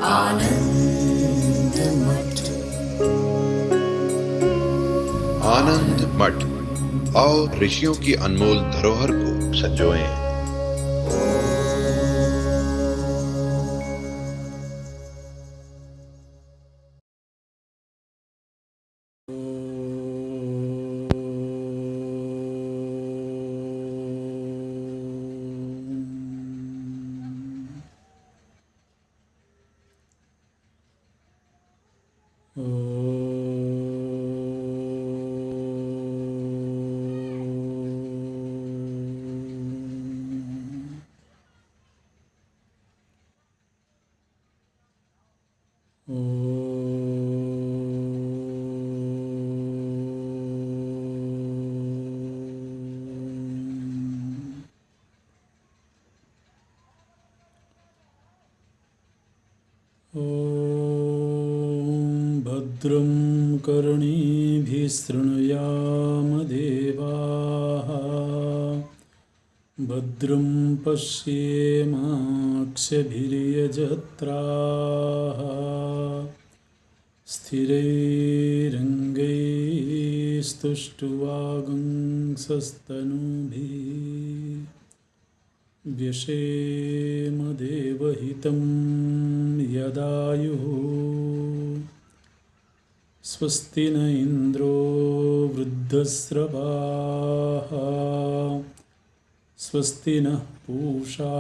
आनंद मठ। आनंद मठ और ऋषियों की अनमोल धरोहर को संजोएं। भद्रं कर्णेभिः शृणुयाम देवाः, भद्रं पश्येमाक्षभिर्यजत्राः, स्थिरैरङ्गैस्तुष्ट्वागुंसस्तनूभिः व्यशेम देवहितं यदायुः। स्वस्ति न इन्द्रो वृद्धस्रवाः, स्वस्ति नः पूषा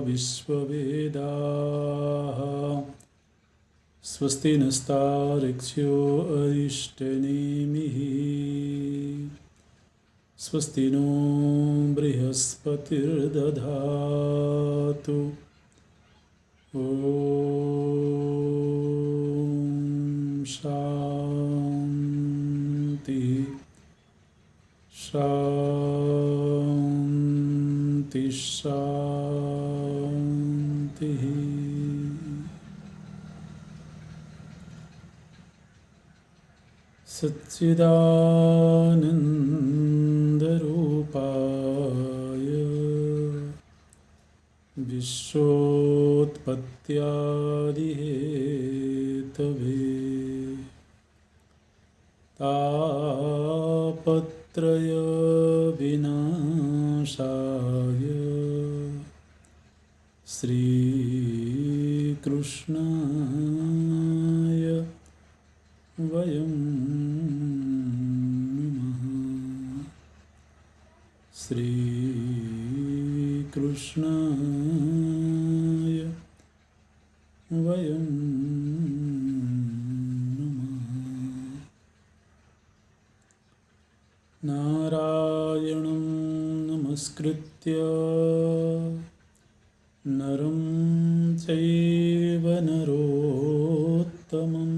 विश्ववेदाः, स्वस्ति नस्तार्क्ष्यो अरिष्टनेमिः, स्वस्ति नो बृहस्पतिर्दधातु। ॐ शान्ति शान्ति शान्तिः। सच्चिदानन्दरूपाय विश्वोत्पत्त्यादिहेतवे तापत्रयविनाशाय श्रीकृष्णाय वयं नमः। श्रीकृष्णाय वयं नमः। नारायणं नमस्कृत्य नरं चैव नरोत्तमं,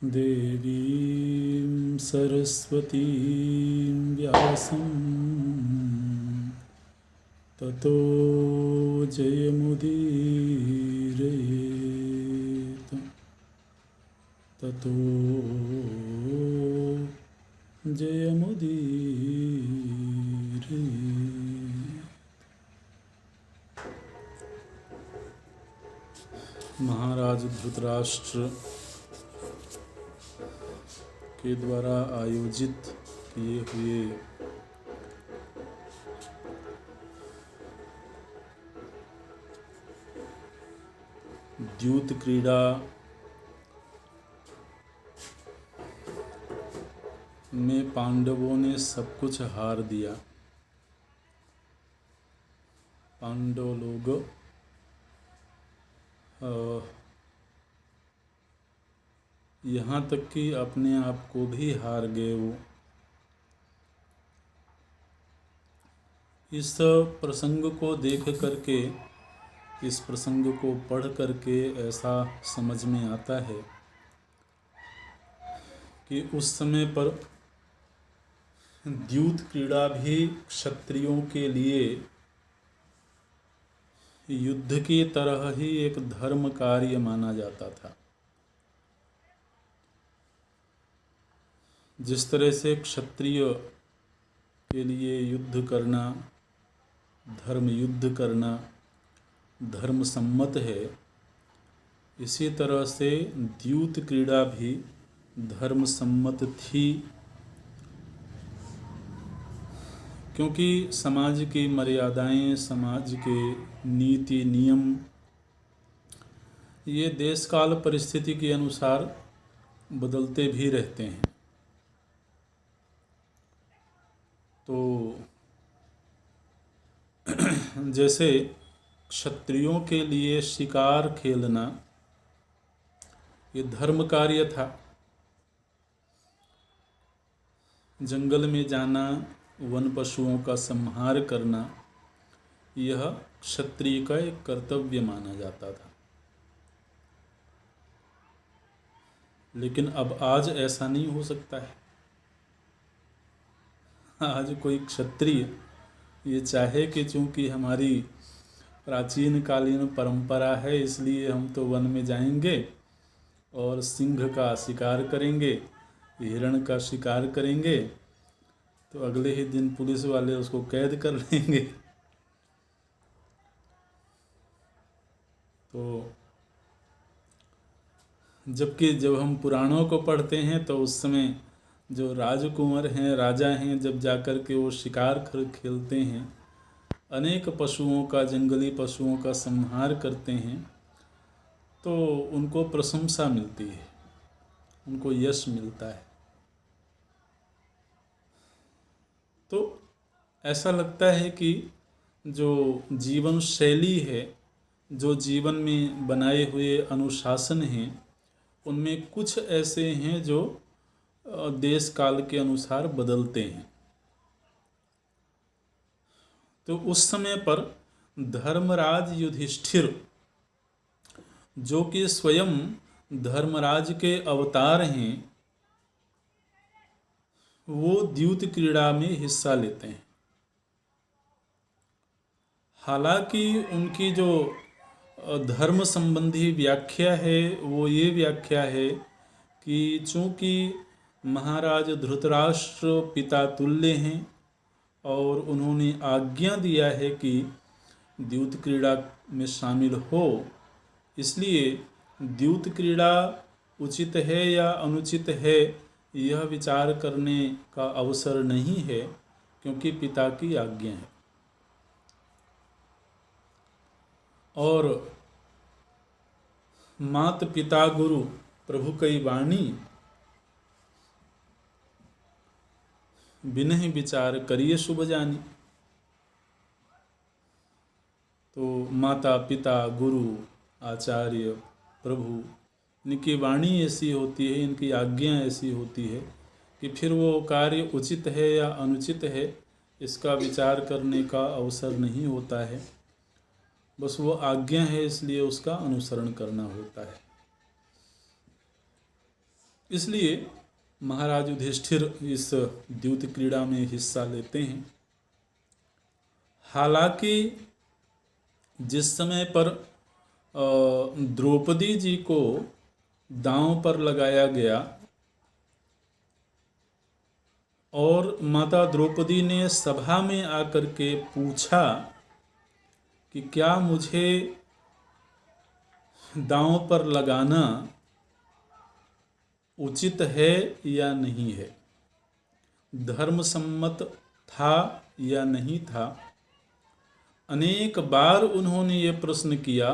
देवीं सरस्वतीं व्यासं ततो जयमुदीरयेत्। ततो जयमुदीरयेत्। महाराज धृतराष्ट्र के द्वारा आयोजित किए हुए द्यूत क्रीड़ा में पांडवों ने सब कुछ हार दिया। पांडव लोग यहाँ तक कि अपने आप को भी हार गए। वो इस प्रसंग को देख करके, इस प्रसंग को पढ़ करके ऐसा समझ में आता है कि उस समय पर द्यूत क्रीड़ा भी क्षत्रियों के लिए युद्ध की तरह ही एक धर्म कार्य माना जाता था। जिस तरह से क्षत्रिय के लिए युद्ध करना, धर्म युद्ध करना धर्म सम्मत है, इसी तरह से द्यूत क्रीड़ा भी धर्म सम्मत थी, क्योंकि समाज की मर्यादाएं, समाज के नीति नियम ये देश काल परिस्थिति के अनुसार बदलते भी रहते हैं। तो जैसे क्षत्रियों के लिए शिकार खेलना ये धर्म कार्य था, जंगल में जाना, वन पशुओं का संहार करना यह क्षत्रिय का एक कर्तव्य माना जाता था। लेकिन अब आज ऐसा नहीं हो सकता है। आज कोई क्षत्रिय ये चाहे कि चूंकि हमारी प्राचीन कालीन परंपरा है इसलिए हम तो वन में जाएंगे और सिंह का शिकार करेंगे, हिरण का शिकार करेंगे, तो अगले ही दिन पुलिस वाले उसको कैद कर लेंगे। तो जबकि जब हम पुराणों को पढ़ते हैं तो उस समय जो राजकुंवर हैं, राजा हैं, जब जाकर के वो शिकार खेलते हैं, अनेक पशुओं का, जंगली पशुओं का संहार करते हैं, तो उनको प्रशंसा मिलती है, उनको यश मिलता है। तो ऐसा लगता है कि जो जीवन शैली है, जो जीवन में बनाए हुए अनुशासन हैं, उनमें कुछ ऐसे हैं जो देश काल के अनुसार बदलते हैं। तो उस समय पर धर्मराज युधिष्ठिर, जो कि स्वयं धर्मराज के अवतार हैं, वो द्यूत क्रीड़ा में हिस्सा लेते हैं। हालांकि उनकी जो धर्म संबंधी व्याख्या है वो ये व्याख्या है कि चूंकि महाराज धृतराष्ट्र पिता तुल्य हैं और उन्होंने आज्ञा दिया है कि द्यूत क्रीड़ा में शामिल हो, इसलिए द्यूत क्रीड़ा उचित है या अनुचित है यह विचार करने का अवसर नहीं है, क्योंकि पिता की आज्ञा है। और मात पिता गुरु प्रभु कई वाणी, बिनहि विचार करिए शुभ जानी। तो माता पिता गुरु आचार्य प्रभु, इनकी वाणी ऐसी होती है, इनकी आज्ञा ऐसी होती है कि फिर वो कार्य उचित है या अनुचित है इसका विचार करने का अवसर नहीं होता है। बस वो आज्ञा है इसलिए उसका अनुसरण करना होता है। इसलिए महाराज युधिष्ठिर इस द्यूत क्रीड़ा में हिस्सा लेते हैं। हालांकि जिस समय पर द्रौपदी जी को दांव पर लगाया गया और माता द्रौपदी ने सभा में आकर के पूछा कि क्या मुझे दांव पर लगाना उचित है या नहीं है, धर्म सम्मत था या नहीं था, अनेक बार उन्होंने ये प्रश्न किया,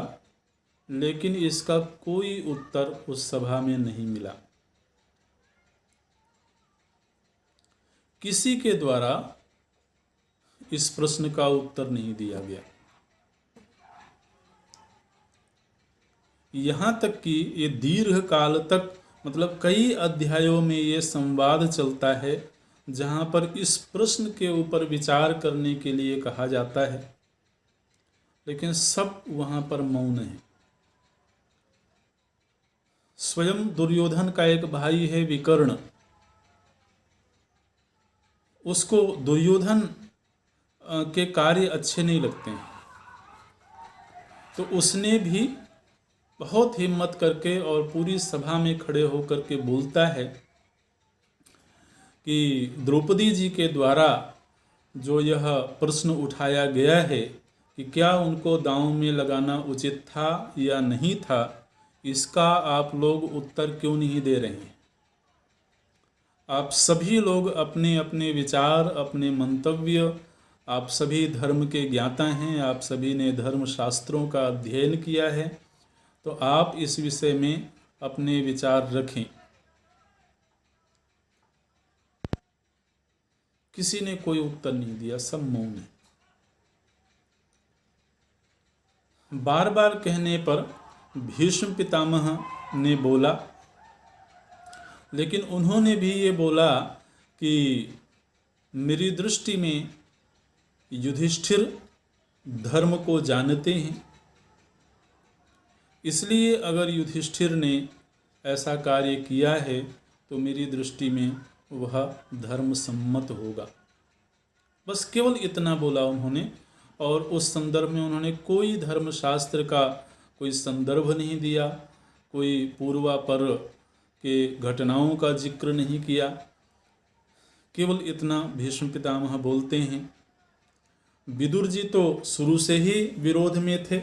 लेकिन इसका कोई उत्तर उस सभा में नहीं मिला। किसी के द्वारा इस प्रश्न का उत्तर नहीं दिया गया। यहाँ तक कि ये दीर्घ काल तक, मतलब कई अध्यायों में ये संवाद चलता है जहाँ पर इस प्रश्न के ऊपर विचार करने के लिए कहा जाता है, लेकिन सब वहाँ पर मौन है। स्वयं दुर्योधन का एक भाई है विकर्ण, उसको दुर्योधन के कार्य अच्छे नहीं लगते हैं, तो उसने भी बहुत हिम्मत करके और पूरी सभा में खड़े होकर के बोलता है कि द्रौपदी जी के द्वारा जो यह प्रश्न उठाया गया है कि क्या उनको दांव में लगाना उचित था या नहीं था, इसका आप लोग उत्तर क्यों नहीं दे रहे हैं? आप सभी लोग अपने अपने विचार, अपने मंतव्य, आप सभी धर्म के ज्ञाता हैं, आप सभी ने धर्म शास्त्रों का अध्ययन किया है, तो आप इस विषय में अपने विचार रखें। किसी ने कोई उत्तर नहीं दिया, सब मौन है। बार बार कहने पर भीष्म पितामह ने बोला, लेकिन उन्होंने भी ये बोला कि मेरी दृष्टि में युधिष्ठिर धर्म को जानते हैं, इसलिए अगर युधिष्ठिर ने ऐसा कार्य किया है तो मेरी दृष्टि में वह धर्म सम्मत होगा। बस केवल इतना बोला उन्होंने, और उस संदर्भ में उन्होंने कोई धर्मशास्त्र का कोई संदर्भ नहीं दिया, कोई पूर्वापर के घटनाओं का जिक्र नहीं किया। केवल इतना भीष्म पितामह बोलते हैं। विदुर जी तो शुरू से ही विरोध में थे,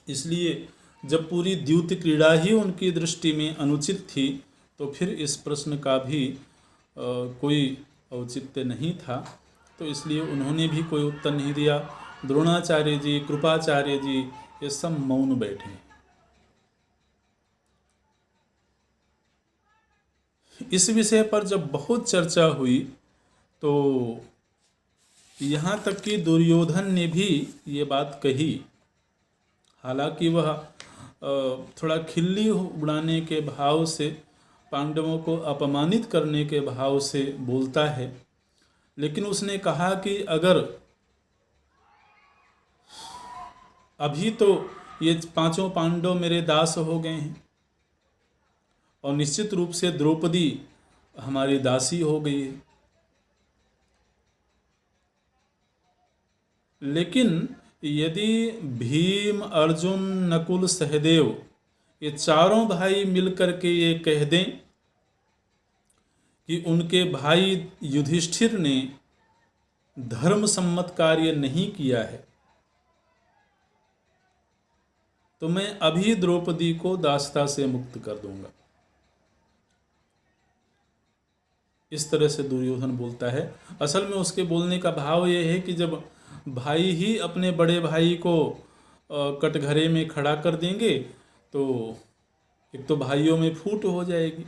इसलिए जब पूरी द्यूत क्रीड़ा ही उनकी दृष्टि में अनुचित थी तो फिर इस प्रश्न का भी कोई औचित्य नहीं था, तो इसलिए उन्होंने भी कोई उत्तर नहीं दिया। द्रोणाचार्य जी, कृपाचार्य जी, ये सब मौन बैठे। इस विषय पर जब बहुत चर्चा हुई तो यहाँ तक कि दुर्योधन ने भी ये बात कही, हालांकि वह थोड़ा खिल्ली उड़ाने के भाव से, पांडवों को अपमानित करने के भाव से बोलता है, लेकिन उसने कहा कि अगर अभी तो ये पांचों पांडव मेरे दास हो गए हैं और निश्चित रूप से द्रौपदी हमारी दासी हो गई है, लेकिन यदि भीम, अर्जुन, नकुल, सहदेव ये चारों भाई मिलकर के ये कह दें कि उनके भाई युधिष्ठिर ने धर्म सम्मत कार्य नहीं किया है, तो मैं अभी द्रौपदी को दासता से मुक्त कर दूंगा। इस तरह से दुर्योधन बोलता है। असल में उसके बोलने का भाव यह है कि जब भाई ही अपने बड़े भाई को कटघरे में खड़ा कर देंगे तो एक तो भाइयों में फूट हो जाएगी,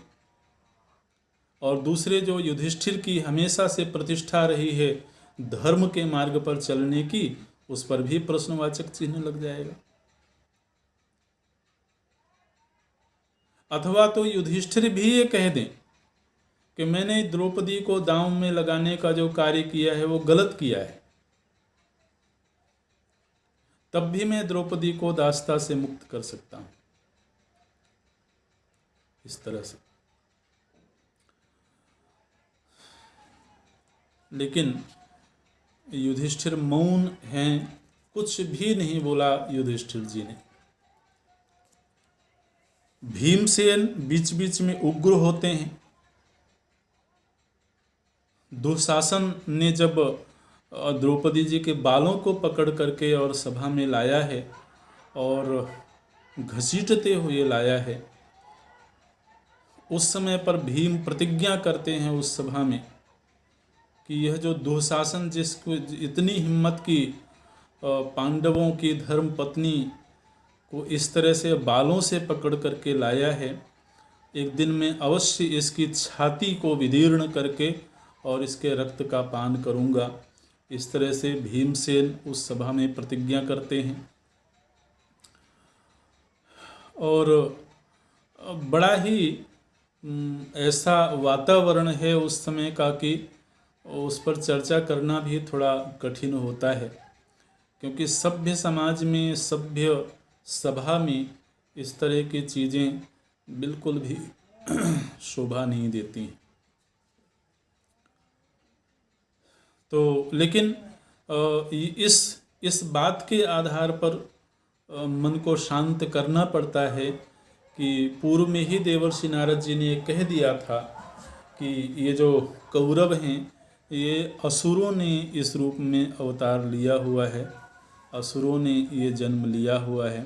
और दूसरे जो युधिष्ठिर की हमेशा से प्रतिष्ठा रही है धर्म के मार्ग पर चलने की, उस पर भी प्रश्नवाचक चिन्ह लग जाएगा। अथवा तो युधिष्ठिर भी ये कह दें कि मैंने द्रौपदी को दांव में लगाने का जो कार्य किया है वो गलत किया है, तब भी मैं द्रौपदी को दासता से मुक्त कर सकता हूं। इस तरह से। लेकिन युधिष्ठिर मौन हैं, कुछ भी नहीं बोला युधिष्ठिर जी ने। भीमसेन बीच बीच में उग्र होते हैं। दुशासन ने जब द्रौपदी जी के बालों को पकड़ करके और सभा में लाया है और घसीटते हुए लाया है, उस समय पर भीम प्रतिज्ञा करते हैं उस सभा में कि यह जो दुशासन जिसको इतनी हिम्मत की पांडवों की धर्म पत्नी को इस तरह से बालों से पकड़ करके लाया है, एक दिन में अवश्य इसकी छाती को विदीर्ण करके और इसके रक्त का पान करूंगा। इस तरह से भीमसेन उस सभा में प्रतिज्ञा करते हैं और बड़ा ही ऐसा वातावरण है उस समय का कि उस पर चर्चा करना भी थोड़ा कठिन होता है, क्योंकि सभ्य समाज में, सभ्य सभा में इस तरह की चीज़ें बिल्कुल भी शोभा नहीं देती हैं। तो लेकिन इस बात के आधार पर मन को शांत करना पड़ता है कि पूर्व में ही देवर्षि नारद जी ने कह दिया था कि ये जो कौरव हैं ये असुरों ने इस रूप में अवतार लिया हुआ है, असुरों ने ये जन्म लिया हुआ है।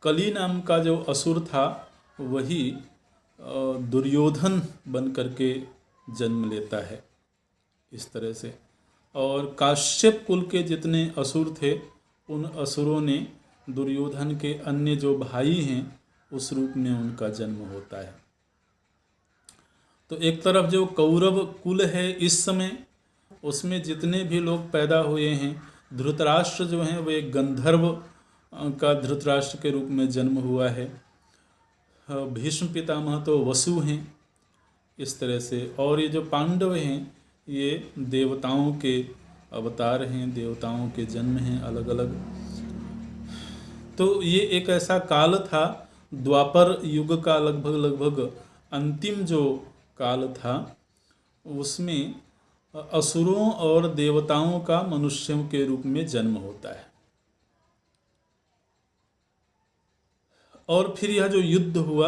कली नाम का जो असुर था वही दुर्योधन बन करके जन्म लेता है इस तरह से। और काश्यप कुल के जितने असुर थे उन असुरों ने दुर्योधन के अन्य जो भाई हैं उस रूप में उनका जन्म होता है। तो एक तरफ जो कौरव कुल है इस समय, उसमें जितने भी लोग पैदा हुए हैं, धृतराष्ट्र जो हैं वो एक गंधर्व का धृतराष्ट्र के रूप में जन्म हुआ है। भीष्म पितामह तो वसु हैं इस तरह से। और ये जो पांडव हैं ये देवताओं के अवतार हैं, देवताओं के जन्म हैं अलग अलग। तो ये एक ऐसा काल था, द्वापर युग का लगभग अंतिम जो काल था, उसमें असुरों और देवताओं का मनुष्यों के रूप में जन्म होता है। और फिर यह जो युद्ध हुआ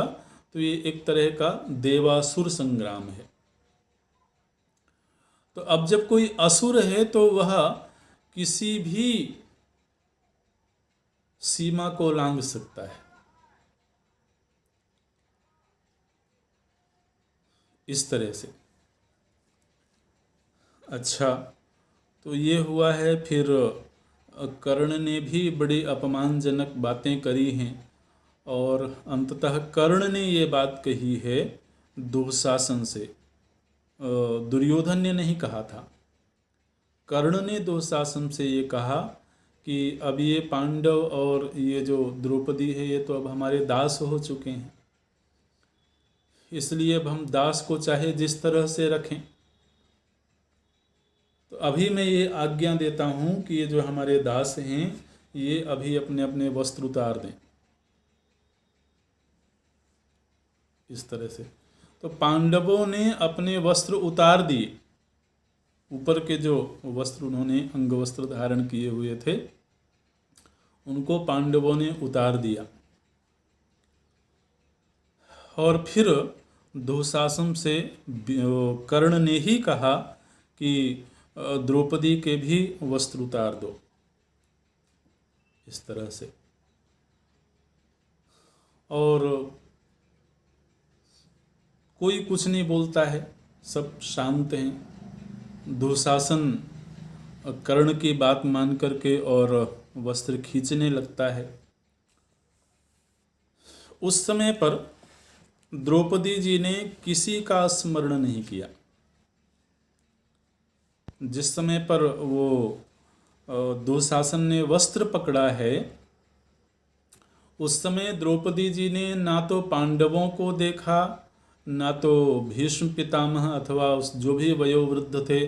तो ये एक तरह का देवासुर संग्राम है। तो अब जब कोई असुर है तो वह किसी भी सीमा को लांघ सकता है। इस तरह से। अच्छा, तो ये हुआ है। फिर कर्ण ने भी बड़ी अपमानजनक बातें करी हैं और अंततः कर्ण ने ये बात कही है दुःशासन से। दुर्योधन ने नहीं कहा था, कर्ण ने दुःशासन से ये कहा कि अब ये पांडव और ये जो द्रौपदी है ये तो अब हमारे दास हो चुके हैं, इसलिए अब हम दास को चाहे जिस तरह से रखें। तो अभी मैं ये आज्ञा देता हूँ कि ये जो हमारे दास हैं ये अभी अपने अपने वस्त्र उतार दें। इस तरह से तो पांडवों ने अपने वस्त्र उतार दिए। ऊपर के जो वस्त्र उन्होंने अंग वस्त्र धारण किए हुए थे उनको पांडवों ने उतार दिया। और फिर दुःशासन से कर्ण ने ही कहा कि द्रौपदी के भी वस्त्र उतार दो। इस तरह से। और कोई कुछ नहीं बोलता है, सब शांत हैं। दुःशासन कर्ण की बात मान करके और वस्त्र खींचने लगता है। उस समय पर द्रौपदी जी ने किसी का स्मरण नहीं किया। जिस समय पर वो दुःशासन ने वस्त्र पकड़ा है उस समय द्रौपदी जी ने ना तो पांडवों को देखा, ना तो भीष्म पितामह अथवा उस जो भी वयोवृद्ध थे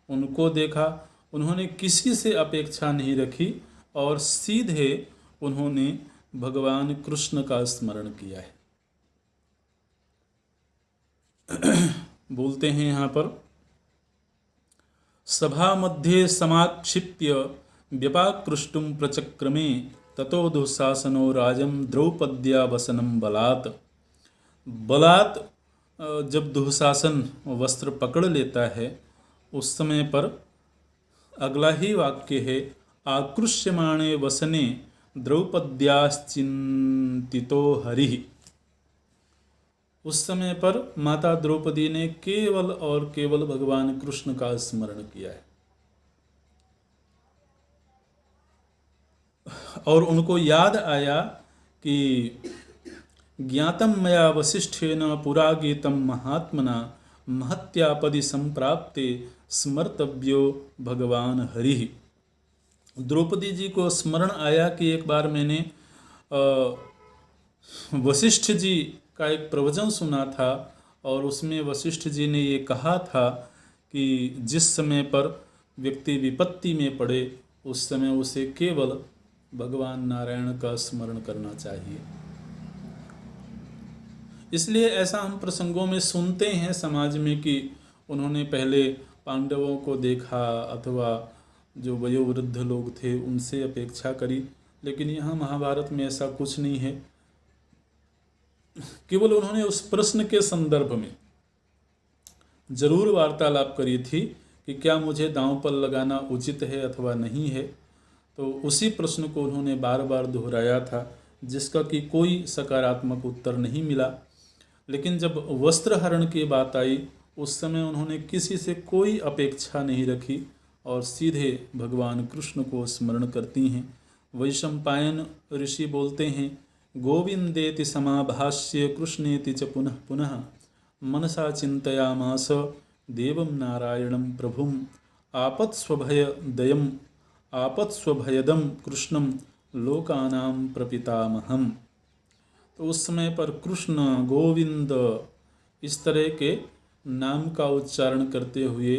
उनको देखा। उन्होंने किसी से अपेक्षा नहीं रखी और सीधे उन्होंने भगवान कृष्ण का स्मरण किया है। बोलते हैं यहाँ पर, सभा मध्ये समाक्षिप्य व्यपाकृष्टुम प्रचक्रमे ततो दुःशासनो राजम द्रौपद्या वसनम बलात्। बलात् जब दुःशासन वस्त्र पकड़ लेता है उस समय पर अगला ही वाक्य है, आकृष्यमाणे वसने द्रौपद्याश्चिन्तितो हरिः। उस समय पर माता द्रौपदी ने केवल और केवल भगवान कृष्ण का स्मरण किया है और उनको याद आया कि ज्ञातम मया वसिष्ठेन पुरा गीतम महात्मना महत्यापदि संप्राप्ते स्मर्तव्यो भगवान हरिः। द्रौपदी जी को स्मरण आया कि एक बार मैंने वशिष्ठ जी का एक प्रवचन सुना था और उसमें वशिष्ठ जी ने ये कहा था कि जिस समय पर व्यक्ति विपत्ति में पड़े उस समय उसे केवल भगवान नारायण का स्मरण करना चाहिए। इसलिए ऐसा हम प्रसंगों में सुनते हैं समाज में कि उन्होंने पहले पांडवों को देखा अथवा जो वयोवृद्ध लोग थे उनसे अपेक्षा करी, लेकिन यहाँ महाभारत में ऐसा कुछ नहीं है। केवल उन्होंने उस प्रश्न के संदर्भ में जरूर वार्तालाप करी थी कि क्या मुझे दांव पर लगाना उचित है अथवा नहीं है। तो उसी प्रश्न को उन्होंने बार बार दोहराया था, जिसका कि कोई सकारात्मक उत्तर नहीं मिला। लेकिन जब वस्त्रहरण की बात आई, उस समय उन्होंने किसी से कोई अपेक्षा नहीं रखी और सीधे भगवान कृष्ण को स्मरण करती हैं। वैशंपायन ऋषि बोलते हैं, गोविंदेति समाभाष्य कृष्णेति च पुनः पुनः मनसा चिंतयामास देवं नारायणं प्रभुं आपत्स्वभयदं कृष्णं लोकानां प्रपितामहम्। तो उस समय पर कृष्ण, गोविंद इस तरह के नाम का उच्चारण करते हुए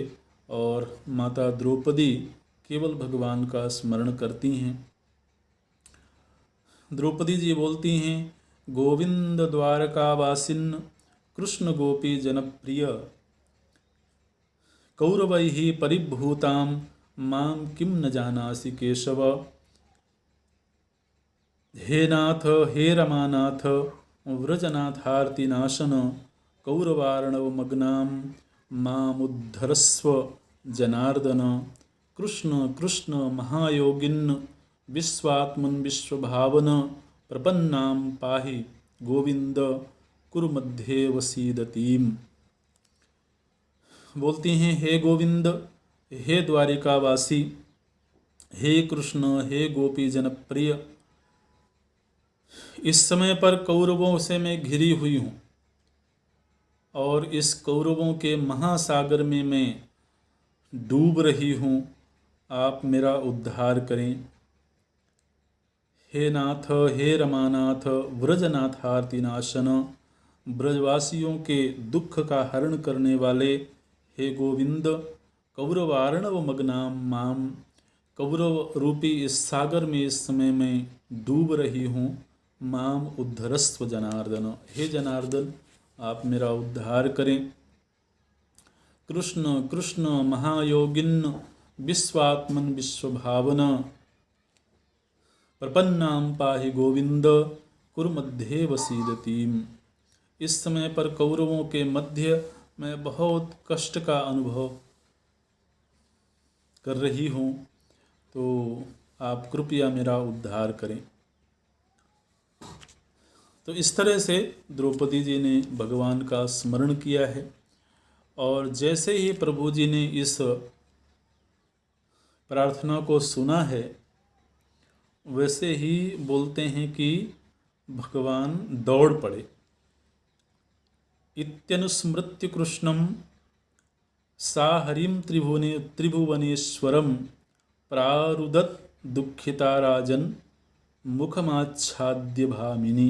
और माता द्रौपदी केवल भगवान का स्मरण करती हैं। द्रौपदी जी बोलती हैं, गोविंद द्वारकावासिन् कृष्ण गोपी जनप्रिय कौरवैः परिभूतां मां किं न जानासि केशव। हे नाथ हे रमानाथ व्रजनाथार्तिनाशन कौरवार्णवमग्नां मामुद्धरस्व जनार्दन। कृष्ण कृष्ण महायोगिन् विश्वात्मन् विश्वभावन प्रपन्नां पाहि गोविंद कुरु मध्ये वसीदतीम्। बोलती हैं, हे गोविंद, हे द्वारिकावासी, हे कृष्ण, हे गोपी जनप्रिय, इस समय पर कौरवों से मैं घिरी हुई हूँ और इस कौरवों के महासागर में मैं डूब रही हूँ, आप मेरा उद्धार करें। हे नाथ हे रमानाथ व्रजनाथार्तिनाशन, ब्रजवासियों के दुख का हरण करने वाले हे गोविंद, कौरवार्णव मग्नाम माम, कौरव रूपी इस सागर में इस समय मैं डूब रही हूँ, माम उद्धरस्व जनार्दन, हे जनार्दन आप मेरा उद्धार करें। कृष्ण कृष्ण महायोगिन् विश्वात्मन विश्वभावन प्रपन्नाम पाहि गोविंद कुरु मध्ये वसीदतीम। इस समय पर कौरवों के मध्य मैं बहुत कष्ट का अनुभव कर रही हूँ, तो आप कृपया मेरा उद्धार करें। तो इस तरह से द्रौपदी जी ने भगवान का स्मरण किया है और जैसे ही प्रभु जी ने इस प्रार्थना को सुना है, वैसे ही बोलते हैं कि भगवान दौड़ पड़े। इत्यनुस्मृत्य कृष्णं सा हरिं त्रिभुवनेश्वरं प्रारुदत दुःखिता राजन् मुखमाच्छाद्य भामिनी।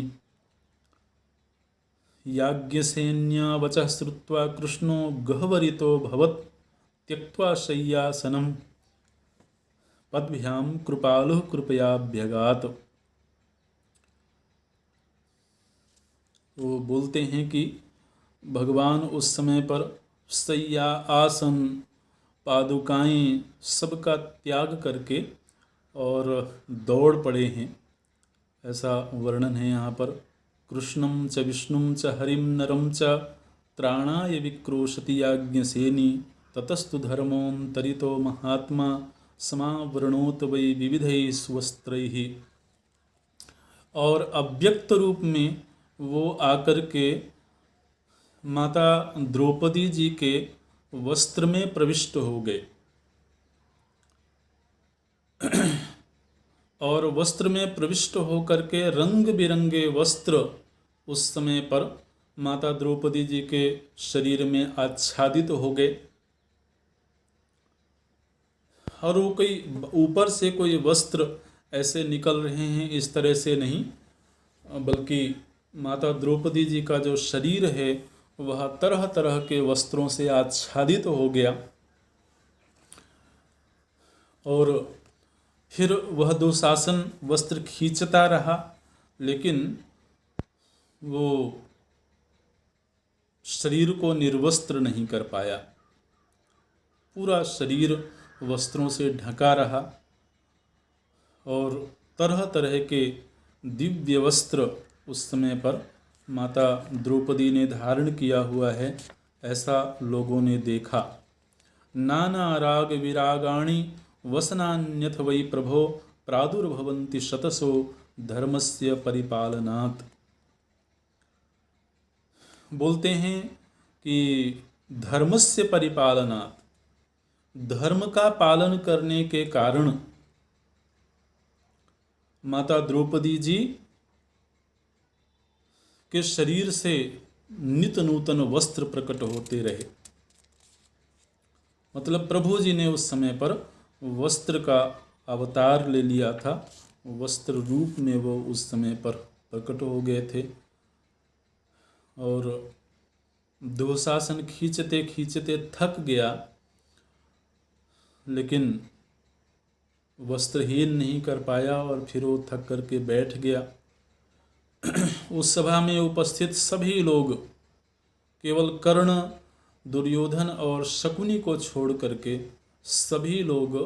याज्ञसेन्या वचः श्रुत्वा कृष्णो गह्वरितो भवत् त्यक्त्वा शय्यासनं पद्भ्यां कृपालुः कृपयाभ्यगात्। वो बोलते हैं कि भगवान उस समय पर शय्या, आसन, पादुकाएं सबका त्याग करके और दौड़ पड़े हैं, ऐसा वर्णन है यहाँ पर। कृष्णं च विष्णुं च हरिं नरं च त्राणाय विक्रोशति याज्ञसेनी ततस्तु धर्मोऽन्तरितो महात्मा समावृणोत वै विविधैः स्वस्त्रैः। और अव्यक्त रूप में वो आकर के माता द्रौपदी जी के वस्त्र में प्रविष्ट हो गए और वस्त्र में प्रविष्ट होकर के रंग बिरंगे वस्त्र उस समय पर माता द्रौपदी जी के शरीर में आच्छादित हो गए। और वो कोई ऊपर से कोई वस्त्र ऐसे निकल रहे हैं इस तरह से नहीं, बल्कि माता द्रौपदी जी का जो शरीर है वह तरह तरह के वस्त्रों से आच्छादित हो गया। और फिर वह दुशासन वस्त्र खींचता रहा, लेकिन वो शरीर को निर्वस्त्र नहीं कर पाया, पूरा शरीर वस्त्रों से ढका रहा और तरह तरह के दिव्य वस्त्र उस समय पर माता द्रौपदी ने धारण किया हुआ है, ऐसा लोगों ने देखा। नाना राग विरागाणि वसनान्यथ वै प्रभो प्रादुर्भवन्ति शतसो धर्मस्य परिपालनात्। बोलते हैं कि धर्मस्य परिपालनात्, धर्म का पालन करने के कारण माता द्रौपदी जी के शरीर से नित नूतन वस्त्र प्रकट होते रहे। मतलब प्रभु जी ने उस समय पर वस्त्र का अवतार ले लिया था, वस्त्र रूप में वो उस समय पर प्रकट हो गए थे। और दुशासन खींचते खींचते थक गया, लेकिन वस्त्रहीन नहीं कर पाया और फिर वो थक करके बैठ गया। उस सभा में उपस्थित सभी लोग केवल कर्ण, दुर्योधन और शकुनी को छोड़ करके सभी लोग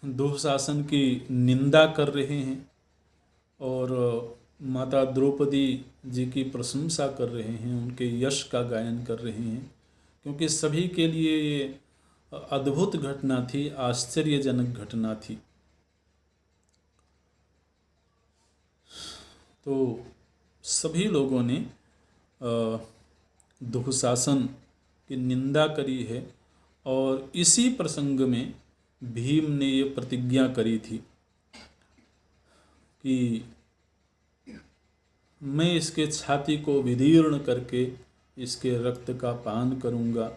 दुशासन की निंदा कर रहे हैं और माता द्रौपदी जी की प्रशंसा कर रहे हैं, उनके यश का गायन कर रहे हैं, क्योंकि सभी के लिए ये अद्भुत घटना थी, आश्चर्यजनक घटना थी। तो सभी लोगों ने दुशासन की निंदा करी है और इसी प्रसंग में भीम ने ये प्रतिज्ञा करी थी कि मैं इसके छाती को विदीर्ण करके इसके रक्त का पान करूंगा।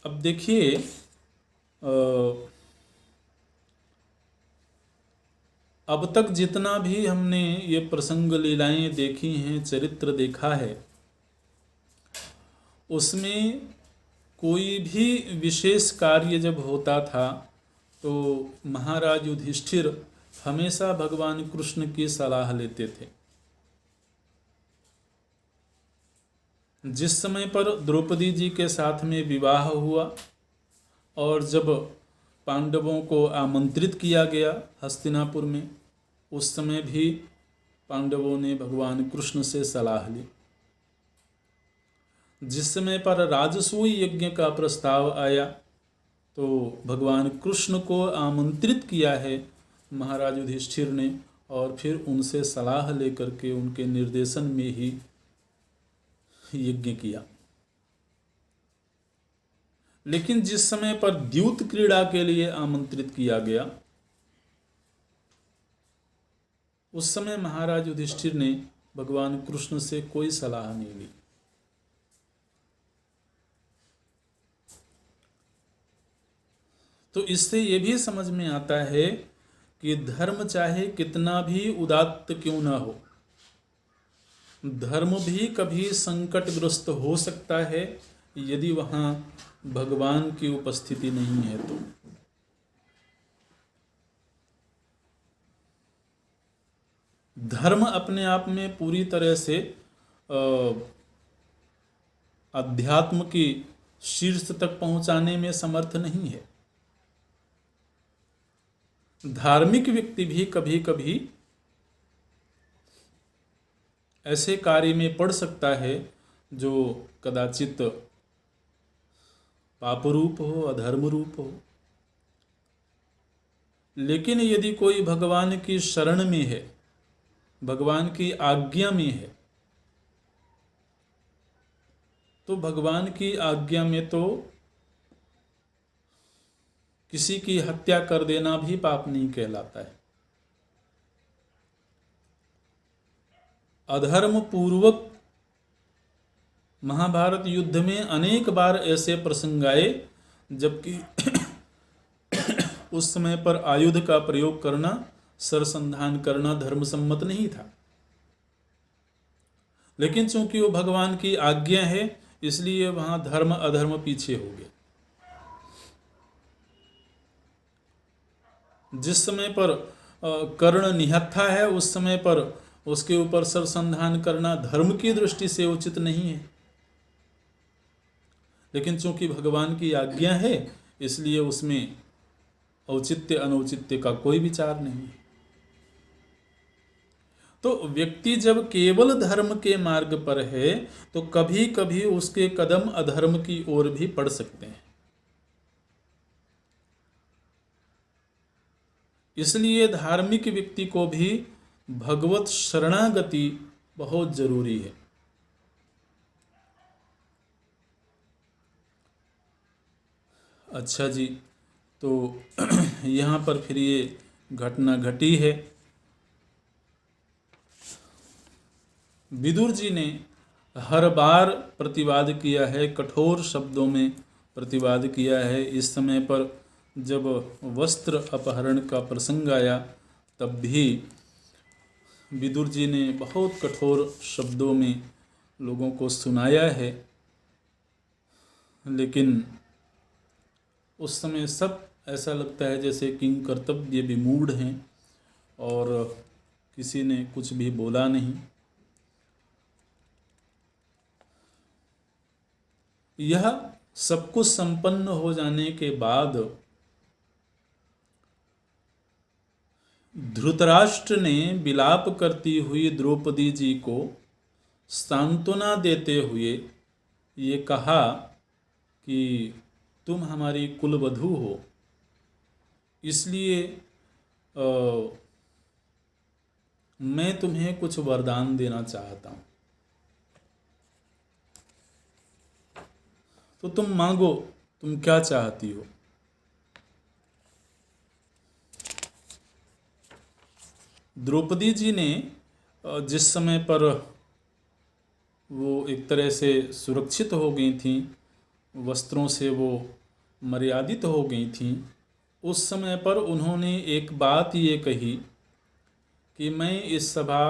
अब देखिए, अब तक जितना भी हमने ये प्रसंग लीलाएं देखी हैं, चरित्र देखा है, उसमें कोई भी विशेष कार्य जब होता था तो महाराज युधिष्ठिर हमेशा भगवान कृष्ण की सलाह लेते थे। जिस समय पर द्रौपदी जी के साथ में विवाह हुआ और जब पांडवों को आमंत्रित किया गया हस्तिनापुर में, उस समय भी पांडवों ने भगवान कृष्ण से सलाह ली। जिस समय पर राजसूय यज्ञ का प्रस्ताव आया तो भगवान कृष्ण को आमंत्रित किया है महाराज युधिष्ठिर ने, और फिर उनसे सलाह लेकर के उनके निर्देशन में ही यज्ञ किया। लेकिन जिस समय पर द्यूत क्रीड़ा के लिए आमंत्रित किया गया, उस समय महाराज युधिष्ठिर ने भगवान कृष्ण से कोई सलाह नहीं ली। तो इससे ये भी समझ में आता है कि धर्म चाहे कितना भी उदात्त क्यों ना हो, धर्म भी कभी संकटग्रस्त हो सकता है यदि वहाँ भगवान की उपस्थिति नहीं है तो। धर्म अपने आप में पूरी तरह से अध्यात्म की शीर्ष तक पहुंचाने में समर्थ नहीं है। धार्मिक व्यक्ति भी कभी कभी ऐसे कार्य में पड़ सकता है जो कदाचित पाप रूप हो, अधर्म रूप हो। लेकिन यदि कोई भगवान की शरण में है, भगवान की आज्ञा में है, तो भगवान की आज्ञा में तो किसी की हत्या कर देना भी पाप नहीं कहलाता है। अधर्म पूर्वक महाभारत युद्ध में अनेक बार ऐसे प्रसंग आए जबकि उस समय पर आयुध का प्रयोग करना, सरसंधान करना धर्मसम्मत नहीं था। लेकिन चूंकि वो भगवान की आज्ञा है, इसलिए वहां धर्म अधर्म पीछे हो गया। जिस समय पर कर्ण निहत्था है, उस समय पर उसके ऊपर सरसंधान करना धर्म की दृष्टि से उचित नहीं है। लेकिन चूंकि भगवान की आज्ञा है, इसलिए उसमें औचित्य अनौचित्य का कोई विचार नहीं है। तो व्यक्ति जब केवल धर्म के मार्ग पर है तो कभी कभी उसके कदम अधर्म की ओर भी पड़ सकते हैं। इसलिए धार्मिक व्यक्ति को भी भगवत शरणागति बहुत जरूरी है। अच्छा जी, तो यहाँ पर फिर ये घटना घटी है। विदुर जी ने हर बार प्रतिवाद किया है, कठोर शब्दों में प्रतिवाद किया है। इस समय पर जब वस्त्र अपहरण का प्रसंग आया तब भी विदुर जी ने बहुत कठोर शब्दों में लोगों को सुनाया है, लेकिन उस समय सब ऐसा लगता है जैसे किंग कर्तव्य विमूढ़ हैं और किसी ने कुछ भी बोला नहीं। यह सब कुछ संपन्न हो जाने के बाद धृतराष्ट्र ने विलाप करती हुई द्रौपदी जी को सांत्वना देते हुए ये कहा कि तुम हमारी कुलवधू हो, इसलिए मैं तुम्हें कुछ वरदान देना चाहता हूँ, तो तुम मांगो, तुम क्या चाहती हो। द्रौपदी जी ने जिस समय पर वो एक तरह से सुरक्षित हो गई थीं, वस्त्रों से वो मर्यादित हो गई थीं, उस समय पर उन्होंने एक बात ये कही कि मैं इस सभा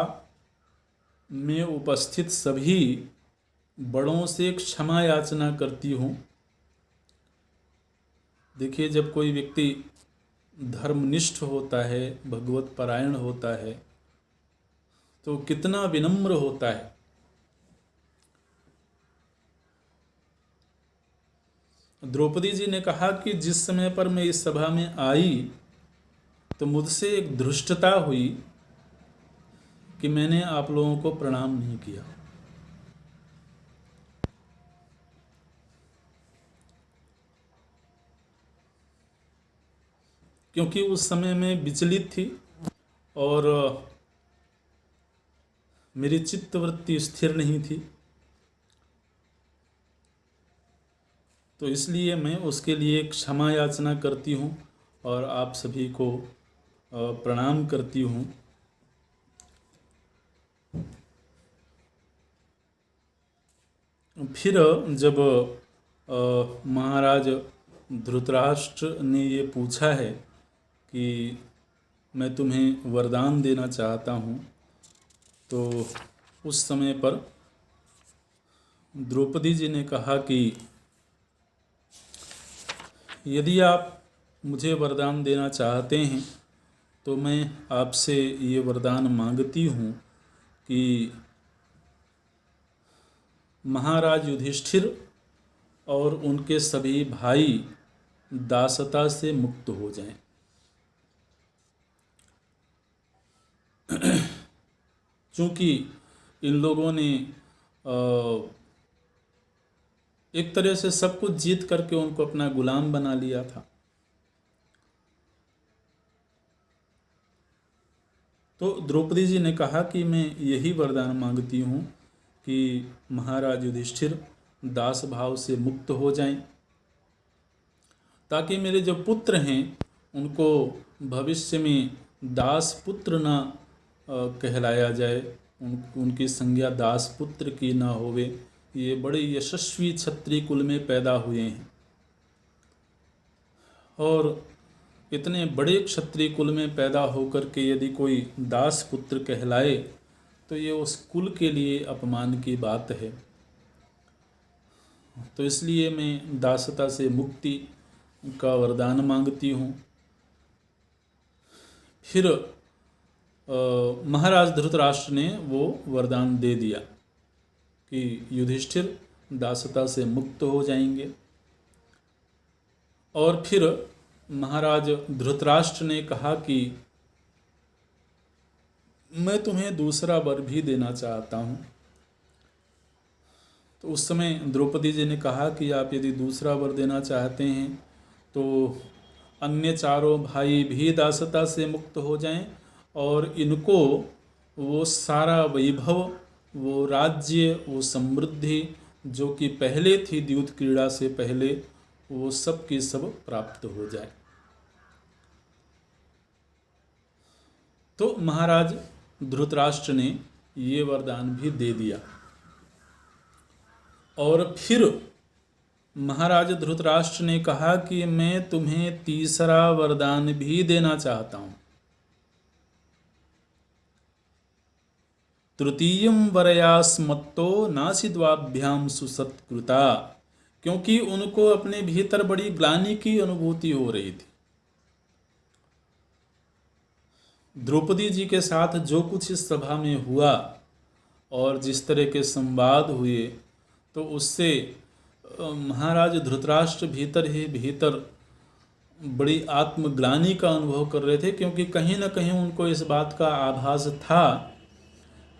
में उपस्थित सभी बड़ों से क्षमा याचना करती हूँ। देखिए, जब कोई व्यक्ति धर्मनिष्ठ होता है, भगवत परायण होता है, तो कितना विनम्र होता है। द्रौपदी जी ने कहा कि जिस समय पर मैं इस सभा में आई तो मुझसे एक धृष्टता हुई कि मैंने आप लोगों को प्रणाम नहीं किया। क्योंकि उस समय मैं विचलित थी और मेरी चित्तवृत्ति स्थिर नहीं थी, तो इसलिए मैं उसके लिए क्षमा याचना करती हूँ और आप सभी को प्रणाम करती हूँ। फिर जब महाराज धृतराष्ट्र ने ये पूछा है कि मैं तुम्हें वरदान देना चाहता हूँ, तो उस समय पर द्रौपदी जी ने कहा कि यदि आप मुझे वरदान देना चाहते हैं तो मैं आपसे ये वरदान मांगती हूँ कि महाराज युधिष्ठिर और उनके सभी भाई दासता से मुक्त हो जाएं। चूँकि इन लोगों ने एक तरह से सब कुछ जीत करके उनको अपना गुलाम बना लिया था, तो द्रौपदी जी ने कहा कि मैं यही वरदान मांगती हूँ कि महाराज युधिष्ठिर दास भाव से मुक्त हो जाएं, ताकि मेरे जो पुत्र हैं उनको भविष्य में दास पुत्र ना कहलाया जाए, उनकी संज्ञा दास पुत्र की ना होवे। ये बड़े यशस्वी क्षत्रिय कुल में पैदा हुए हैं और इतने बड़े क्षत्रिय कुल में पैदा होकर के यदि कोई दास पुत्र कहलाए तो ये उस कुल के लिए अपमान की बात है। तो इसलिए मैं दासता से मुक्ति का वरदान मांगती हूँ। फिर महाराज धृतराष्ट्र ने वो वरदान दे दिया कि युधिष्ठिर दासता से मुक्त हो जाएंगे। और फिर महाराज धृतराष्ट्र ने कहा कि मैं तुम्हें दूसरा वर भी देना चाहता हूँ। तो उस समय द्रौपदी जी ने कहा कि आप यदि दूसरा वर देना चाहते हैं तो अन्य चारों भाई भी दासता से मुक्त हो जाएं और इनको वो सारा वैभव, वो राज्य, वो समृद्धि जो कि पहले थी द्यूत क्रीड़ा से पहले, वो सब की सब प्राप्त हो जाए। तो महाराज धृतराष्ट्र ने ये वरदान भी दे दिया। और फिर महाराज धृतराष्ट्र ने कहा कि मैं तुम्हें तीसरा वरदान भी देना चाहता हूं। तृतीयम वरयास्मत्तो नासिद्वाभ्याम सुसत्कृता, क्योंकि उनको अपने भीतर बड़ी ग्लानि की अनुभूति हो रही थी। द्रौपदी जी के साथ जो कुछ इस सभा में हुआ और जिस तरह के संवाद हुए, तो उससे महाराज धृतराष्ट्र भीतर ही भीतर बड़ी आत्मग्लानि का अनुभव कर रहे थे, क्योंकि कहीं न कहीं उनको इस बात का आभास था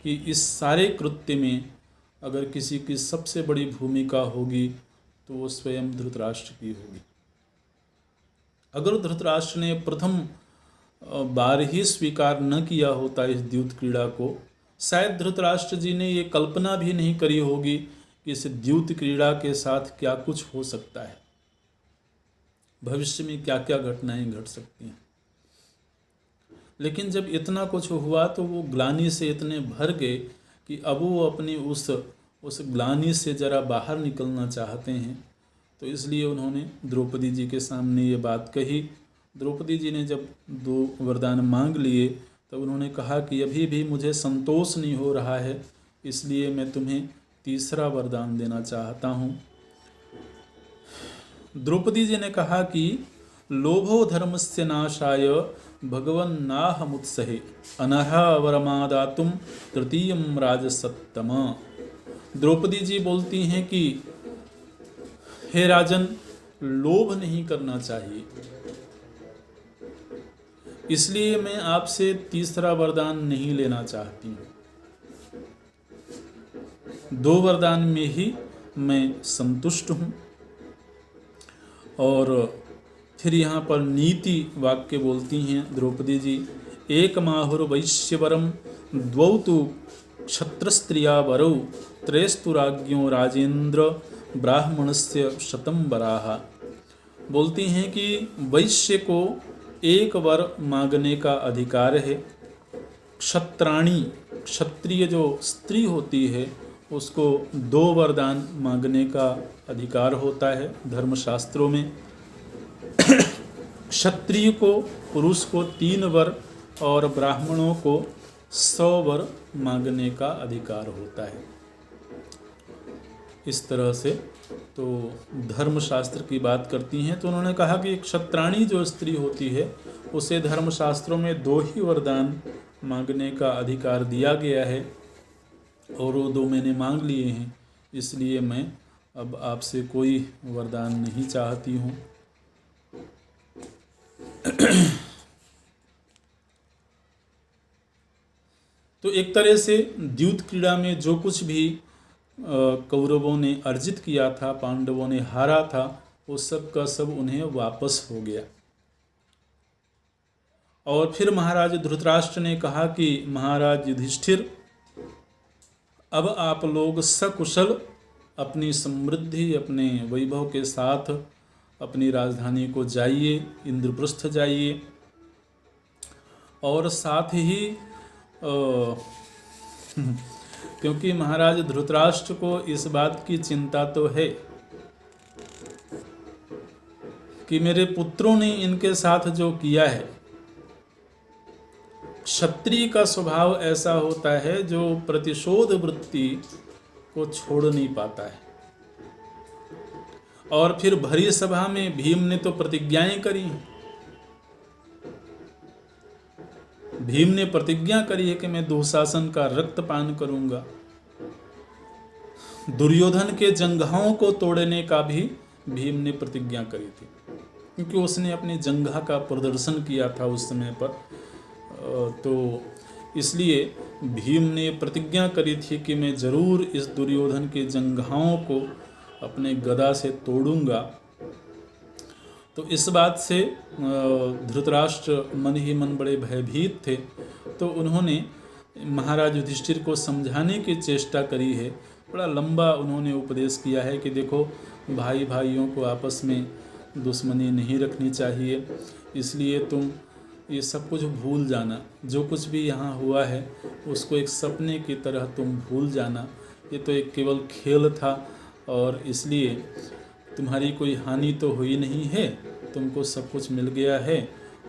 कि इस सारे कृत्य में अगर किसी की सबसे बड़ी भूमिका होगी तो वो स्वयं धृतराष्ट्र की होगी। अगर धृतराष्ट्र ने प्रथम बार ही स्वीकार न किया होता इस द्यूत क्रीड़ा को, शायद धृतराष्ट्र जी ने ये कल्पना भी नहीं करी होगी कि इस द्यूत क्रीड़ा के साथ क्या कुछ हो सकता है, भविष्य में क्या क्या घटनाएं घट सकती हैं। लेकिन जब इतना कुछ हुआ तो वो ग्लानि से इतने भर गए कि अब वो अपनी उस ग्लानि से जरा बाहर निकलना चाहते हैं। तो इसलिए उन्होंने द्रौपदी जी के सामने ये बात कही। द्रौपदी जी ने जब 2 वरदान मांग लिए तब उन्होंने कहा कि अभी भी मुझे संतोष नहीं हो रहा है, इसलिए मैं तुम्हें तीसरा वरदान देना चाहता हूँ। द्रौपदी जी ने कहा कि लोभो धर्मस्य नाशाय भगवन् नाहमुत्सहे अनर्हा वरमादातुम तृतीयम राजसत्तम। द्रौपदी जी बोलती हैं कि हे राजन, लोभ नहीं करना चाहिए, इसलिए मैं आपसे तीसरा वरदान नहीं लेना चाहती हूँ। 2 वरदान में ही मैं संतुष्ट हूँ। और फिर यहाँ पर नीति वाक्य बोलती हैं द्रौपदी जी, एक माहुर्वैश्यवरम द्वौ तु क्षत्रस्त्रिया वरौ त्रयस्तु राज्ञो राजेंद्र ब्राह्मणस्य शतम वराह। बोलती हैं कि वैश्य को 1 वर मांगने का अधिकार है, क्षत्राणी क्षत्रिय जो स्त्री होती है उसको 2 वरदान मांगने का अधिकार होता है धर्मशास्त्रों में। क्षत्रिय को, पुरुष को 3 वर और ब्राह्मणों को 100 वर मांगने का अधिकार होता है। इस तरह से तो धर्मशास्त्र की बात करती हैं। तो उन्होंने कहा कि क्षत्राणी जो स्त्री होती है उसे धर्मशास्त्रों में 2 ही वरदान मांगने का अधिकार दिया गया है और वो 2 मैंने मांग लिए हैं, इसलिए मैं अब आपसे कोई वरदान नहीं चाहती हूँ। तो एक तरह से द्यूत क्रीड़ा में जो कुछ भी कौरवों ने अर्जित किया था, पांडवों ने हारा था, वो सब का सब उन्हें वापस हो गया। और फिर महाराज धृतराष्ट्र ने कहा कि महाराज युधिष्ठिर, अब आप लोग सकुशल अपनी समृद्धि, अपने वैभव के साथ अपनी राजधानी को जाइए, इंद्रप्रस्थ जाइए। और साथ ही क्योंकि महाराज धृतराष्ट्र को इस बात की चिंता तो है कि मेरे पुत्रों ने इनके साथ जो किया है, क्षत्रिय का स्वभाव ऐसा होता है जो प्रतिशोध वृत्ति को छोड़ नहीं पाता है। और फिर भरी सभा में भीम ने तो प्रतिज्ञाएं करी। भीम ने प्रतिज्ञा करी है कि मैं दुशासन का रक्तपान करूंगा। दुर्योधन के जंघाओं को तोड़ने का भी भीम ने प्रतिज्ञा करी थी, क्योंकि उसने अपनी जंघा का प्रदर्शन किया था उस समय पर। तो इसलिए भीम ने प्रतिज्ञा करी थी कि मैं जरूर इस दुर्योधन के जंघाओं को अपने गदा से तोड़ूंगा। तो इस बात से धृतराष्ट्र मन ही मन बड़े भयभीत थे। तो उन्होंने महाराज युधिष्ठिर को समझाने की चेष्टा करी है। बड़ा लंबा उन्होंने उपदेश किया है कि देखो, भाई भाइयों को आपस में दुश्मनी नहीं रखनी चाहिए, इसलिए तुम ये सब कुछ भूल जाना, जो कुछ भी यहाँ हुआ है उसको एक सपने की तरह तुम भूल जाना। ये तो एक केवल खेल था और इसलिए तुम्हारी कोई हानि तो हुई नहीं है, तुमको सब कुछ मिल गया है,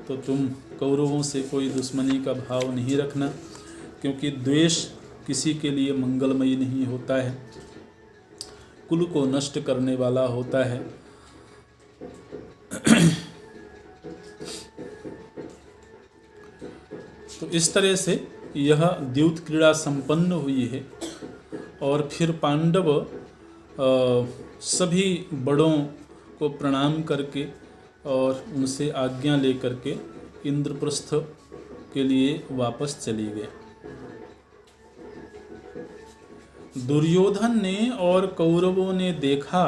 तो तुम कौरवों से कोई दुश्मनी का भाव नहीं रखना, क्योंकि द्वेष किसी के लिए मंगलमयी नहीं होता है, कुल को नष्ट करने वाला होता है। तो इस तरह से यह द्यूत क्रीड़ा संपन्न हुई है और फिर पांडव सभी बड़ों को प्रणाम करके और उनसे आज्ञा लेकर के इंद्रप्रस्थ के लिए वापस चली गए। दुर्योधन ने और कौरवों ने देखा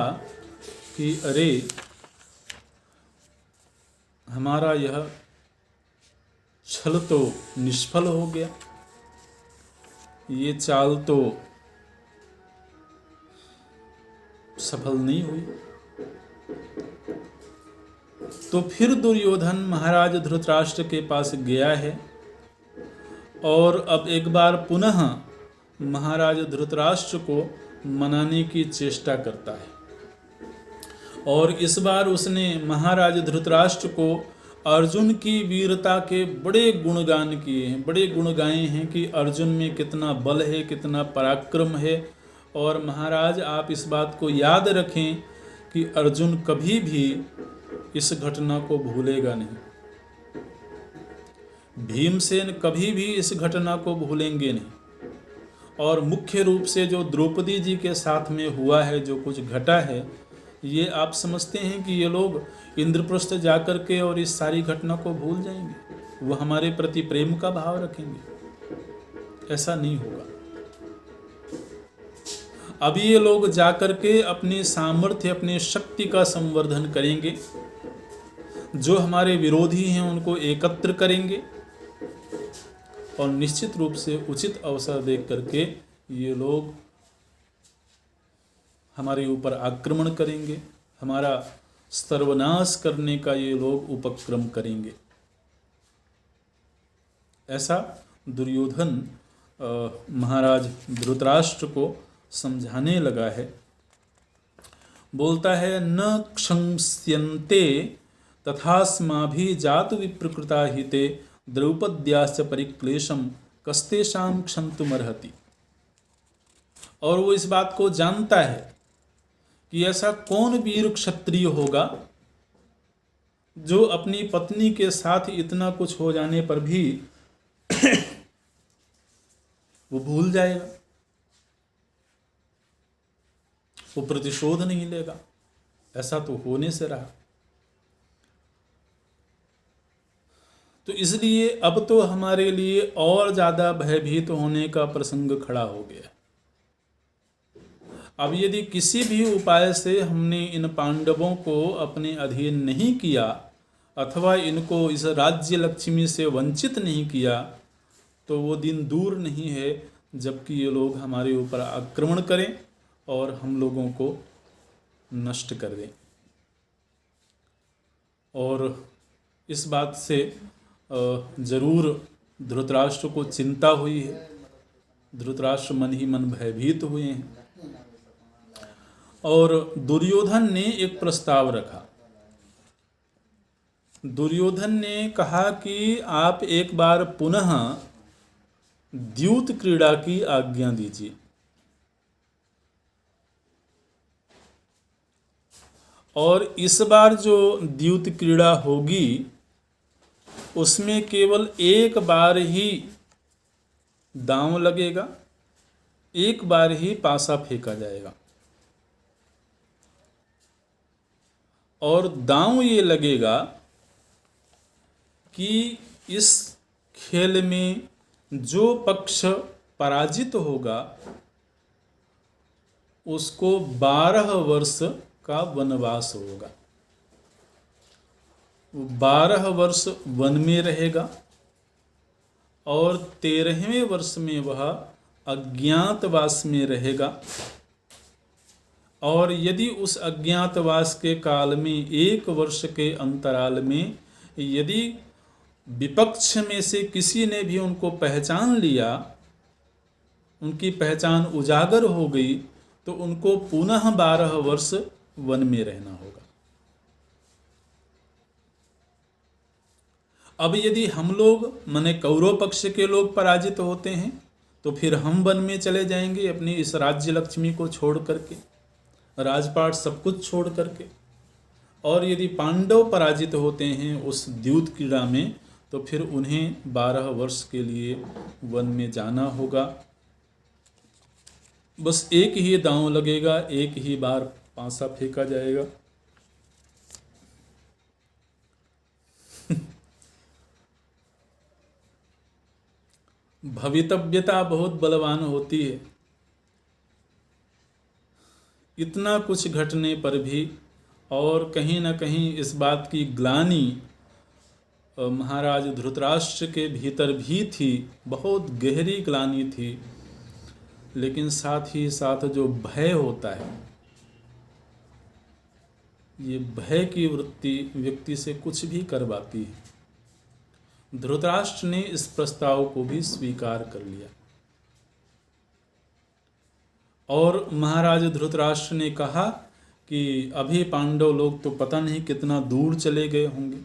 कि अरे, हमारा यह छल तो निष्फल हो गया, ये चाल तो सफल नहीं हुई। तो फिर दुर्योधन महाराज धृतराष्ट्र के पास गया है और अब एक बार पुनः महाराज धृतराष्ट्र को मनाने की चेष्टा करता है। और इस बार उसने महाराज धृतराष्ट्र को अर्जुन की वीरता के बड़े गुणगान किए हैं, बड़े गुण गाए हैं कि अर्जुन में कितना बल है, कितना पराक्रम है। और महाराज, आप इस बात को याद रखें कि अर्जुन कभी भी इस घटना को भूलेगा नहीं, भीमसेन कभी भी इस घटना को भूलेंगे नहीं। और मुख्य रूप से जो द्रौपदी जी के साथ में हुआ है, जो कुछ घटा है, ये आप समझते हैं कि ये लोग इंद्रप्रस्थ जाकर के और इस सारी घटना को भूल जाएंगे, वो हमारे प्रति प्रेम का भाव रखेंगे? ऐसा नहीं होगा। अभी ये लोग जाकर के अपनी सामर्थ्य, अपनी शक्ति का संवर्धन करेंगे, जो हमारे विरोधी हैं उनको एकत्र करेंगे और निश्चित रूप से उचित अवसर देख करके ये लोग हमारे ऊपर आक्रमण करेंगे, हमारा सर्वनाश करने का ये लोग उपक्रम करेंगे। ऐसा दुर्योधन महाराज धृतराष्ट्र को समझाने लगा है। बोलता है, न क्षंस्यन्ते तथास्माभि जात विप्रकृता हिते द्रौपद्याश्च परिक्लेशम कस्तेषां क्षन्तुमर्हति। और वो इस बात को जानता है कि ऐसा कौन वीर क्षत्रिय होगा जो अपनी पत्नी के साथ इतना कुछ हो जाने पर भी वो भूल जाएगा, वो प्रतिशोध नहीं लेगा। ऐसा तो होने से रहा। तो इसलिए अब तो हमारे लिए और ज़्यादा भयभीत होने का प्रसंग खड़ा हो गया। अब यदि किसी भी उपाय से हमने इन पांडवों को अपने अधीन नहीं किया अथवा इनको इस राज्य लक्ष्मी से वंचित नहीं किया, तो वो दिन दूर नहीं है जबकि ये लोग हमारे ऊपर आक्रमण करें और हम लोगों को नष्ट कर दें। और इस बात से जरूर धृतराष्ट्र को चिंता हुई है। धृतराष्ट्र मन ही मन भयभीत हुए हैं। और दुर्योधन ने एक प्रस्ताव रखा। दुर्योधन ने कहा कि आप एक बार पुनः द्यूत क्रीड़ा की आज्ञा दीजिए। और इस बार जो द्यूत क्रीड़ा होगी उसमें केवल एक बार ही दांव लगेगा, एक बार ही पासा फेंका जाएगा। और दांव ये लगेगा कि इस खेल में जो पक्ष पराजित होगा उसको 12 वर्ष का वनवास होगा। 12 वर्ष वन में रहेगा और 13वें वर्ष में वह अज्ञातवास में रहेगा। और यदि उस अज्ञातवास के काल में 1 वर्ष के अंतराल में यदि विपक्ष में से किसी ने भी उनको पहचान लिया, उनकी पहचान उजागर हो गई, तो उनको पुनः 12 वर्ष वन में रहना होगा। अब यदि हम लोग माने कौरव पक्ष के लोग पराजित होते हैं तो फिर हम वन में चले जाएंगे अपनी इस राज्य लक्ष्मी को छोड़ करके, राजपाट सब कुछ छोड़ करके। और यदि पांडव पराजित होते हैं उस द्यूत क्रीड़ा में तो फिर उन्हें 12 वर्ष के लिए वन में जाना होगा। बस एक ही दांव लगेगा, एक ही बार पांसा फेंका जाएगा। भवितव्यता बहुत बलवान होती है। इतना कुछ घटने पर भी और कहीं ना कहीं इस बात की ग्लानि महाराज धृतराष्ट्र के भीतर भी थी, बहुत गहरी ग्लानि थी। लेकिन साथ ही साथ जो भय होता है, ये भय की वृत्ति व्यक्ति से कुछ भी करवाती है। धृतराष्ट्र ने इस प्रस्ताव को भी स्वीकार कर लिया और महाराज धृतराष्ट्र ने कहा कि अभी पांडव लोग तो पता नहीं कितना दूर चले गए होंगे,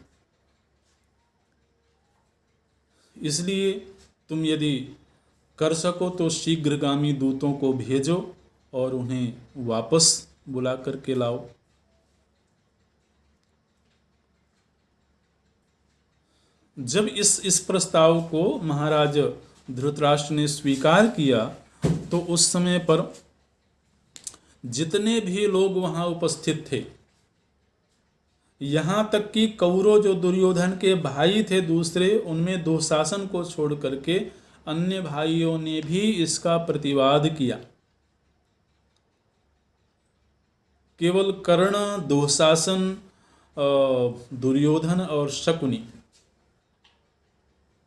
इसलिए तुम यदि कर सको तो शीघ्रगामी दूतों को भेजो और उन्हें वापस बुला करके लाओ। जब इस प्रस्ताव को महाराज धृतराष्ट्र ने स्वीकार किया तो उस समय पर जितने भी लोग वहां उपस्थित थे, यहाँ तक कि कौरव जो दुर्योधन के भाई थे दूसरे, उनमें दुशासन को छोड़ करके अन्य भाइयों ने भी इसका प्रतिवाद किया। केवल कर्ण, दुशासन, दुर्योधन और शकुनी,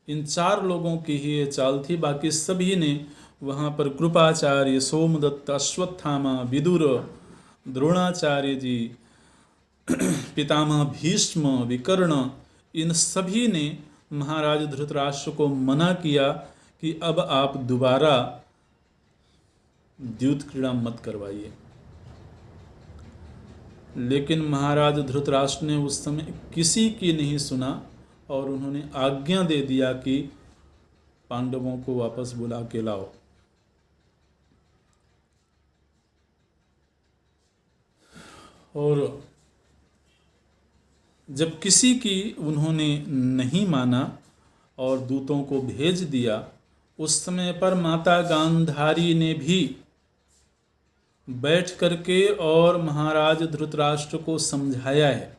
इन 4 लोगों की ही ये चाल थी। बाकी सभी ने वहाँ पर कृपाचार्य, सोमदत्त, अश्वत्थामा, विदुर, द्रोणाचार्य जी, पितामह भीष्म, विकर्ण, इन सभी ने महाराज धृतराष्ट्र को मना किया कि अब आप दोबारा द्यूत क्रीड़ा मत करवाइए। लेकिन महाराज धृतराष्ट्र ने उस समय किसी की नहीं सुना और उन्होंने आज्ञा दे दिया कि पांडवों को वापस बुला के लाओ। और जब किसी की उन्होंने नहीं माना और दूतों को भेज दिया, उस समय पर माता गांधारी ने भी बैठ करके और महाराज धृतराष्ट्र को समझाया है।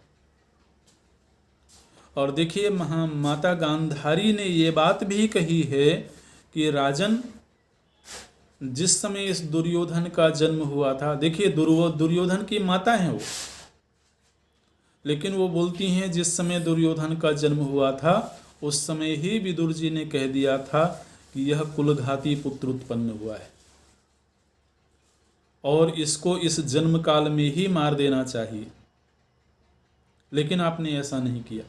और देखिए माता गांधारी ने ये बात भी कही है कि राजन, जिस समय इस दुर्योधन का जन्म हुआ था, देखिए दुर्योधन की माता हैं वो, लेकिन वो बोलती हैं जिस समय दुर्योधन का जन्म हुआ था उस समय ही विदुर जी ने कह दिया था कि यह कुलघाती पुत्र उत्पन्न हुआ है और इसको इस जन्म काल में ही मार देना चाहिए, लेकिन आपने ऐसा नहीं किया।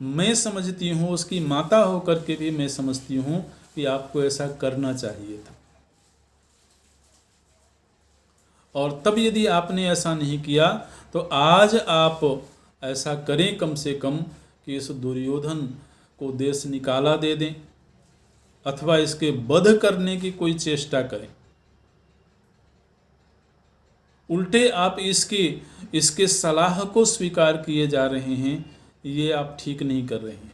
मैं समझती हूँ, उसकी माता होकर के भी मैं समझती हूँ कि आपको ऐसा करना चाहिए था। और तब यदि आपने ऐसा नहीं किया तो आज आप ऐसा करें कम से कम कि इस दुर्योधन को देश निकाला दे दें अथवा इसके वध करने की कोई चेष्टा करें। उल्टे आप इसके सलाह को स्वीकार किए जा रहे हैं, ये आप ठीक नहीं कर रहे हैं।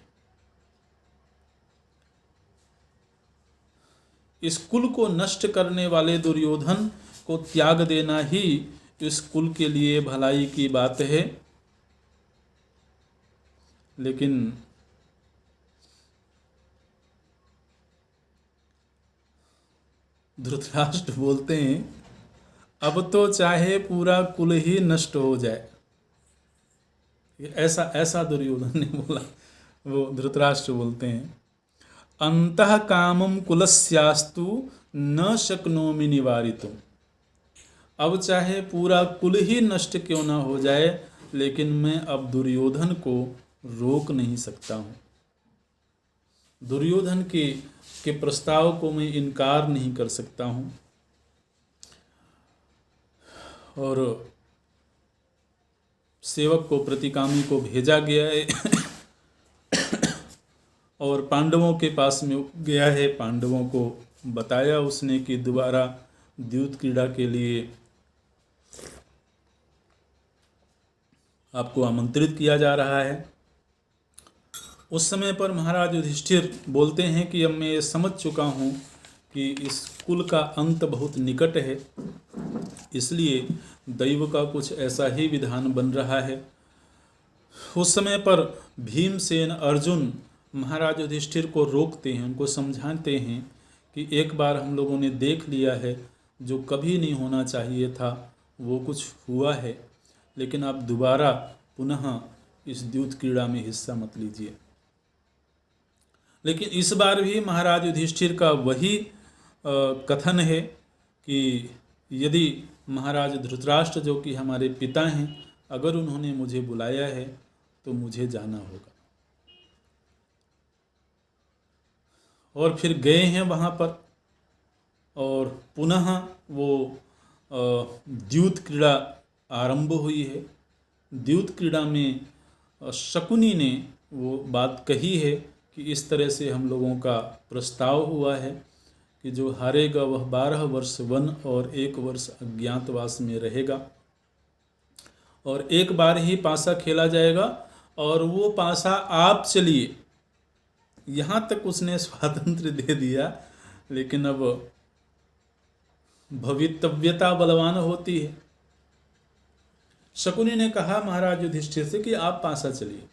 इस कुल को नष्ट करने वाले दुर्योधन को त्याग देना ही इस कुल के लिए भलाई की बात है। लेकिन धृतराष्ट्र बोलते हैं अब तो चाहे पूरा कुल ही नष्ट हो जाए, ये ऐसा ऐसा दुर्योधन ने बोला। वो धृतराष्ट्र बोलते हैं, अंतः कामम कुलस्यास्तु न शक्नोमि निवारितुम। अब चाहे पूरा कुल ही नष्ट क्यों ना हो जाए, लेकिन मैं अब दुर्योधन को रोक नहीं सकता हूँ। दुर्योधन के प्रस्ताव को मैं इनकार नहीं कर सकता हूँ। और सेवक को, प्रतिकामी को भेजा गया है और पांडवों के पास में गया है। पांडवों को बताया उसने कि दोबारा द्यूत क्रीड़ा के लिए आपको आमंत्रित किया जा रहा है। उस समय पर महाराज युधिष्ठिर बोलते हैं कि अब मैं ये समझ चुका हूँ कि इस कुल का अंत बहुत निकट है, इसलिए दैव का कुछ ऐसा ही विधान बन रहा है। उस समय पर भीमसेन, अर्जुन महाराज युधिष्ठिर को रोकते हैं, उनको समझाते हैं कि एक बार हम लोगों ने देख लिया है, जो कभी नहीं होना चाहिए था वो कुछ हुआ है, लेकिन आप दोबारा पुनः इस द्यूत क्रीड़ा में हिस्सा मत लीजिए। लेकिन इस बार भी महाराज युधिष्ठिर का वही कथन है कि यदि महाराज धृतराष्ट्र, जो कि हमारे पिता हैं, अगर उन्होंने मुझे बुलाया है तो मुझे जाना होगा। और फिर गए हैं वहाँ पर, और पुनः वो द्यूत क्रीड़ा आरंभ हुई है। द्यूत क्रीड़ा में शकुनी ने वो बात कही है कि इस तरह से हम लोगों का प्रस्ताव हुआ है कि जो हारेगा वह 12 वर्ष वन और 1 वर्ष अज्ञातवास में रहेगा, और एक बार ही पासा खेला जाएगा, और वो पासा आप चलिए। यहाँ तक उसने स्वातंत्र्य दे दिया, लेकिन अब भवितव्यता बलवान होती है। शकुनी ने कहा महाराज युधिष्ठिर से कि आप पासा चलिए,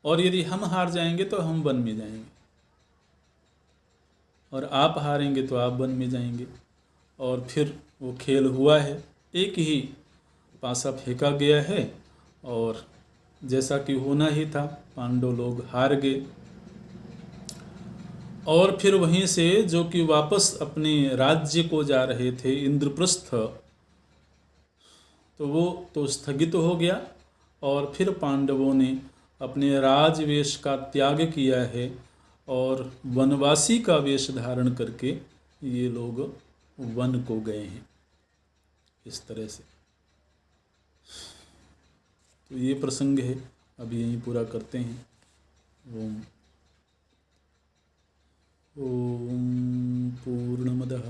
और यदि हम हार जाएंगे तो हम वन में जाएंगे, और आप हारेंगे तो आप वन में जाएंगे। और फिर वो खेल हुआ है, एक ही पासा फेंका गया है, और जैसा कि होना ही था, पांडव लोग हार गए। और फिर वहीं से जो कि वापस अपने राज्य को जा रहे थे, इंद्रप्रस्थ, तो वो तो स्थगित हो गया, और फिर पांडवों ने अपने राजवेश का त्याग किया है और वनवासी का वेश धारण करके ये लोग वन को गए हैं। इस तरह से तो ये प्रसंग है, अभी यहीं पूरा करते हैं। ओम ओम पूर्णमदः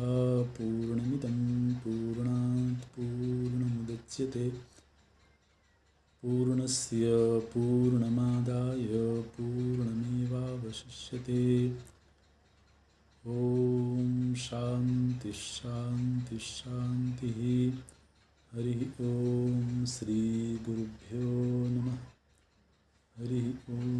पूर्णमिदं पूर्णात् पूर्णमुदच्यते पूर्णस्य पूर्णमादाय पूर्णमेवावशिष्यते। ओम शांति शांति शांति। हरि ओम। श्री गुरुभ्यो नमः। हरि ओम।